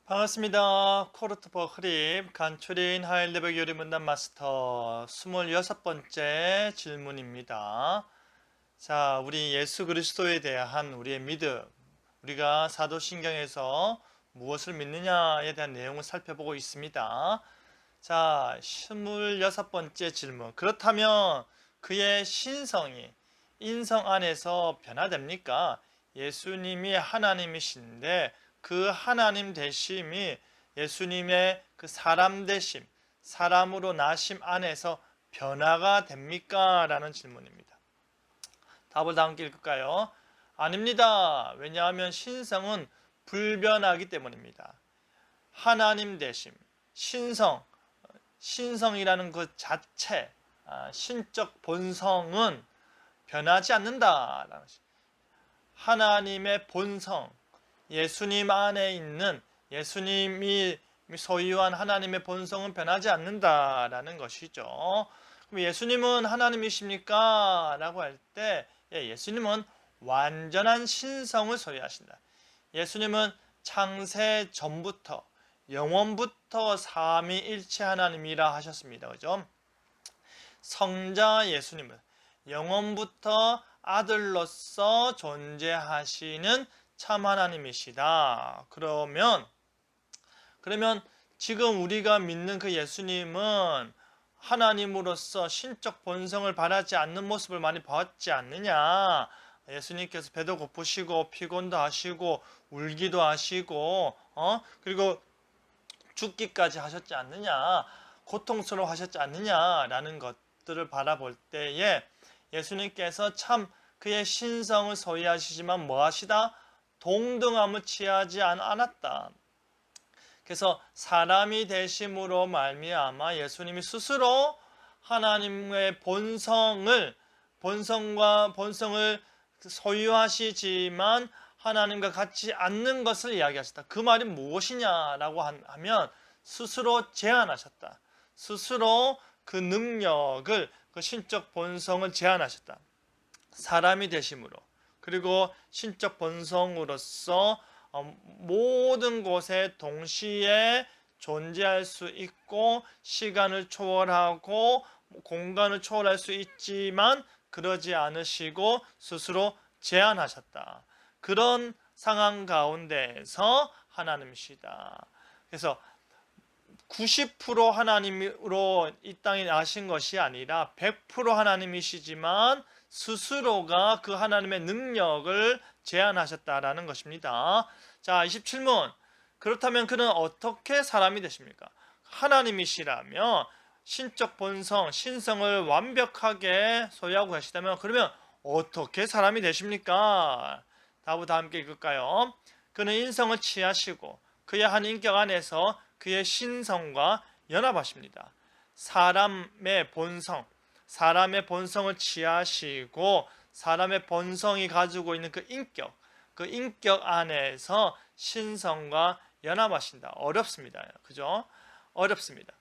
반갑습니다. 코르트버 흐립 간추린 하이레벨 요리 문단 마스터 26번째 질문입니다. 자, 우리 예수 그리스도에 대한 우리의 믿음, 우리가 사도신경에서 무엇을 믿느냐에 대한 내용을 살펴보고 있습니다. 자, 26번째 질문. 그렇다면 그의 신성이 인성 안에서 변화됩니까? 예수님이 하나님이신데 그 하나님 되심이 예수님의 그 사람 되심, 사람으로 나심 안에서 변화가 됩니까? 라는 질문입니다. 답을 다 함께 읽을까요? 아닙니다. 왜냐하면 신성은 불변하기 때문입니다. 하나님 되심, 신성이라는 그 자체, 신적 본성은 변하지 않는다라는 것입니다. 하나님의 본성, 예수님 안에 있는 예수님이 소유한 하나님의 본성은 변하지 않는다라는 것이죠. 그럼 예수님은 하나님이십니까? 라고 할 때 예수님은 완전한 신성을 소유하신다. 예수님은 창세 전부터 영원부터 삼위일체 하나님이라 하셨습니다. 그죠? 성자 예수님은 영원부터 아들로서 존재하시는 참 하나님이시다. 그러면 지금 우리가 믿는 그 예수님은 하나님으로서 신적 본성을 바라지 않는 모습을 많이 보았지 않느냐. 예수님께서 배도 고프시고 피곤도 하시고 울기도 하시고 그리고 죽기까지 하셨지 않느냐, 고통스러워 하셨지 않느냐라는 것들을 바라볼 때에 예수님께서 참 그의 신성을 소유하시지만 뭐하시다? 동등함을 취하지 않았다. 그래서 사람이 되심으로 말미암아 예수님이 스스로 하나님의 본성을 소유하시지만 하나님과 같지 않는 것을 이야기하셨다. 그 말이 무엇이냐라고 하면 스스로 제한하셨다. 스스로 그 능력을, 그 신적 본성을 제한하셨다. 사람이 되심으로, 그리고 신적 본성으로서 모든 곳에 동시에 존재할 수 있고 시간을 초월하고 공간을 초월할 수 있지만 그러지 않으시고 스스로 제한하셨다. 그런 상황 가운데에서 하나님이시다. 그래서 90% 하나님으로 이 땅에 나신 것이 아니라 100% 하나님이시지만 스스로가 그 하나님의 능력을 제한하셨다라는 것입니다. 자, 27문. 그렇다면 그는 어떻게 사람이 되십니까? 하나님이시라면 신적 본성, 신성을 완벽하게 소유하고 계시다면 그러면 어떻게 사람이 되십니까? 답을 다 함께 읽을까요? 그는 인성을 취하시고 그의 한 인격 안에서 그의 신성과 연합하십니다. 사람의 본성을 취하시고 사람의 본성이 가지고 있는 그 인격 안에서 신성과 연합하신다. 어렵습니다. 그죠? 어렵습니다.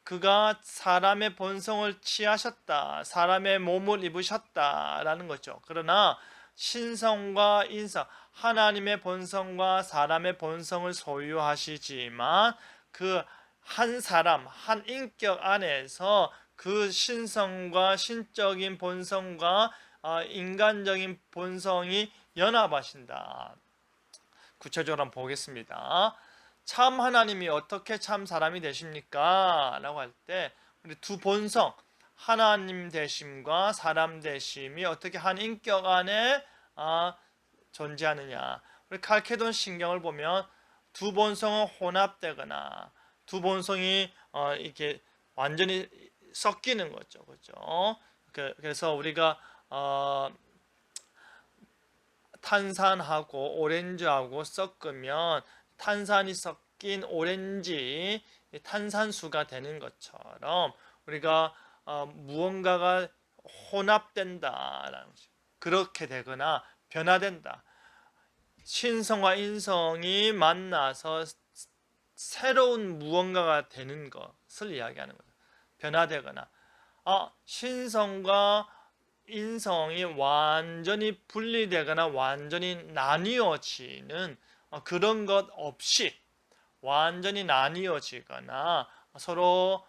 그가 사람의 본성을 취하셨다. 사람의 몸을 입으셨다라는 거죠. 그러나 신성과 인성, 하나님의 본성과 사람의 본성을 소유하시지만 그 한 사람, 한 인격 안에서 그 신성과 신적인 본성과 인간적인 본성이 연합하신다. 구체적으로 한번 보겠습니다. 참 하나님이 어떻게 참 사람이 되십니까? 라고 할 때 우리 두 본성, 하나님 되심과 사람 되심이 어떻게 한 인격 안에 존재하느냐. 우리 칼케돈 신경을 보면 두 본성은 혼합되거나 두 본성이 이렇게 완전히 섞이는 거죠. 그렇죠? 그래서 우리가 탄산하고 오렌지하고 섞으면 탄산이 섞인 오렌지 탄산수가 되는 것처럼 우리가 무언가가 혼합된다라는 거죠. 그렇게 되거나 변화된다. 신성과 인성이 만나서 새로운 무언가가 되는 것을 이야기하는 거죠. 변화되거나 신성과 인성이 완전히 분리되거나 완전히 나뉘어지는 그런 것 없이 완전히 나뉘어지거나 서로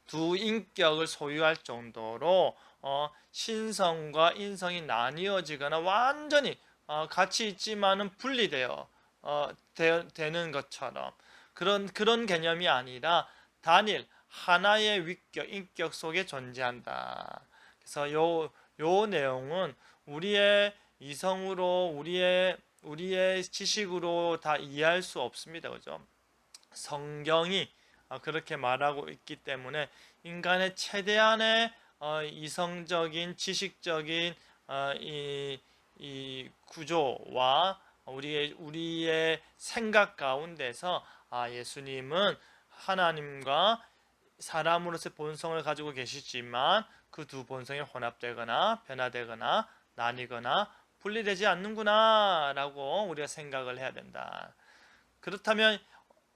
두 인격을 소유할 정도로 신성과 인성이 나뉘어지거나 완전히 같이 있지만은 분리되어 되는 것처럼 그런 개념이 아니라 단일 하나의 위격 인격 속에 존재한다. 그래서 요 내용은 우리의 이성으로 우리의 지식으로 다 이해할 수 없습니다. 그죠? 성경이 그렇게 말하고 있기 때문에 인간의 최대한의 이성적인 지식적인 이 구조와 우리의 생각 가운데서 예수님은 하나님과 사람으로서의 본성을 가지고 계시지만 그 두 본성이 혼합되거나 변화되거나 나뉘거나 분리되지 않는구나 라고 우리가 생각을 해야 된다. 그렇다면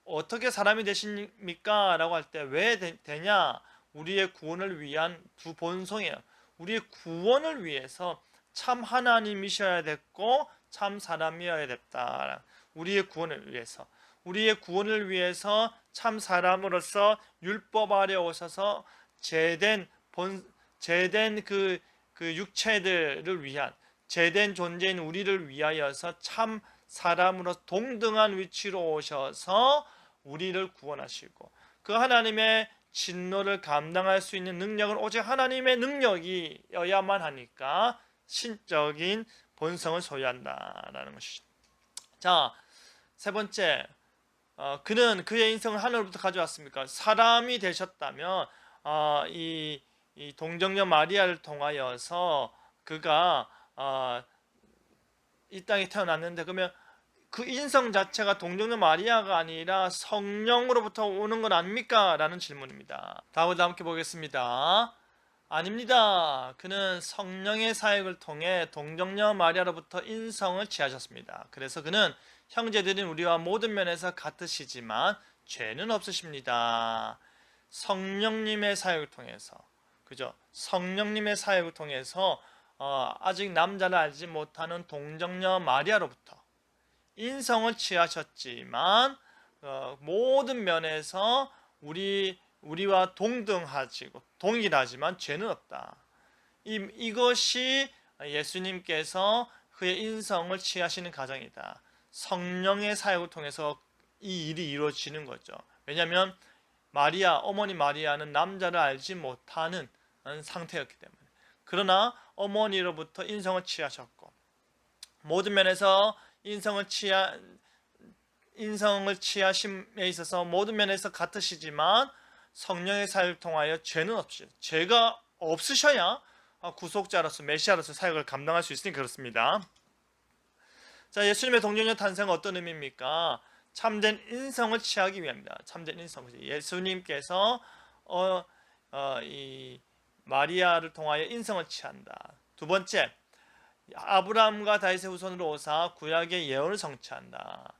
어떻게 사람이 되십니까? 라고 할 때 왜 되냐? 우리의 구원을 위한 두 본성이에요. 우리의 구원을 위해서 참 하나님이셔야 됐고 참 사람이어야 됐다. 우리의 구원을 위해서 참 사람으로서 율법 아래 오셔서 제된 그 육체들을 위한 제된 존재인 우리를 위하여서 참 사람으로 동등한 위치로 오셔서 우리를 구원하시고 그 하나님의 진노를 감당할 수 있는 능력은 오직 하나님의 능력이어야만 하니까 신적인 본성을 소유한다라는 것이죠. 자, 세 번째, 그는 그의 인성을 하늘로부터 가져왔습니까? 사람이 되셨다면 이 동정녀 마리아를 통하여서 그가 이 땅에 태어났는데 그러면 그 인성 자체가 동정녀 마리아가 아니라 성령으로부터 오는 건 아닙니까? 라는 질문입니다. 다음으로 함께 보겠습니다. 아닙니다. 그는 성령의 사역을 통해 동정녀 마리아로부터 인성을 취하셨습니다. 그래서 그는 형제들인 우리와 모든 면에서 같으시지만 죄는 없으십니다. 성령님의 사역을 통해서, 그죠? 성령님의 사역을 통해서 아직 남자를 알지 못하는 동정녀 마리아로부터 인성을 취하셨지만 모든 면에서 우리와 동등하지고 동일하지만 죄는 없다. 이것이 예수님께서 그의 인성을 취하시는 과정이다. 성령의 사역을 통해서 이 일이 이루어지는 거죠. 왜냐하면 어머니 마리아는 남자를 알지 못하는 상태였기 때문에. 그러나 어머니로부터 인성을 취하셨고 모든 면에서 인성을 취하심에 있어서 모든 면에서 같으시지만 성령의 사역을 통하여 죄는 없으셔. 죄가 없으셔야 구속자로서 메시아로서 사역을 감당할 수 있으니 그렇습니다. 자, 예수님의 동정녀 탄생은 어떤 의미입니까? 참된 인성을 취하기 위함입니다. 참된 인성. 예수님께서 이 마리아를 통하여 인성을 취한다. 두 번째, 아브라함과 다윗의 후손으로 오사 구약의 예언을 성취한다.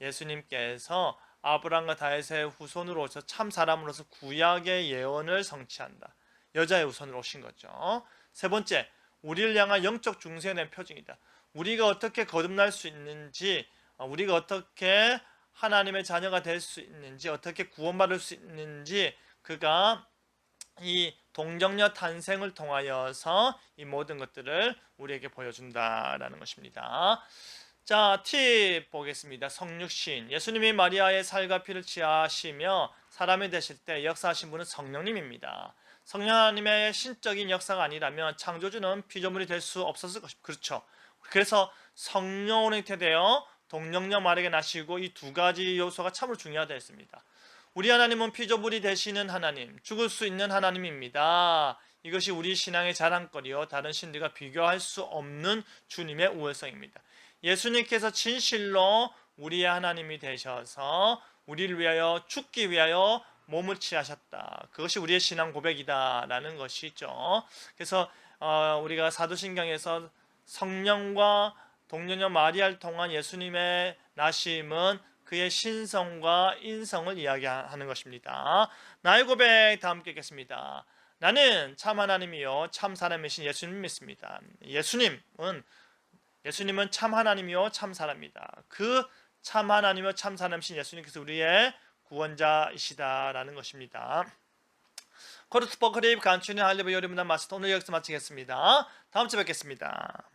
예수님께서 아브라함과 다윗의 후손으로 오셔서 참 사람으로서 구약의 예언을 성취한다. 여자의 후손으로 오신 거죠. 세 번째, 우리를 향한 영적 중생에 대한 표징이다. 우리가 어떻게 거듭날 수 있는지, 우리가 어떻게 하나님의 자녀가 될 수 있는지, 어떻게 구원받을 수 있는지 그가 이 동정녀 탄생을 통하여서 이 모든 것들을 우리에게 보여준다라는 것입니다. 자, 팁 보겠습니다. 성육신. 예수님이 마리아의 살과 피를 취하시며 사람이 되실 때 역사하신 분은 성령님입니다. 성령 하나님의 신적인 역사가 아니라면 창조주는 피조물이 될 수 없었을 것입니다. 그렇죠. 그래서 성령으로 잉태되어 동정녀 마리아에게 나시고 이 두 가지 요소가 참으로 중요하다 했습니다. 우리 하나님은 피조물이 되시는 하나님, 죽을 수 있는 하나님입니다. 이것이 우리 신앙의 자랑거리요 다른 신들과 비교할 수 없는 주님의 우월성입니다. 예수님께서 진실로 우리의 하나님이 되셔서 우리를 위하여 죽기 위하여 몸을 취하셨다. 그것이 우리의 신앙 고백이다라는 것이죠. 그래서 우리가 사도신경에서 성령과 동정녀 마리아를 통한 예수님의 나심은 그의 신성과 인성을 이야기하는 것입니다. 나의 고백 다 함께 읽겠습니다. 나는 참 하나님이요 참 사람이신 예수님 믿습니다. 예수님은 참 하나님이요 참 사람이다. 그 참 하나님이며 참 사람이신 예수님께서 우리의 구원자이시다라는 것입니다. 코르스퍼 크레이브 간추는 할리버 여러분의 마스터 오늘 여기서 마치겠습니다. 다음 주에 뵙겠습니다.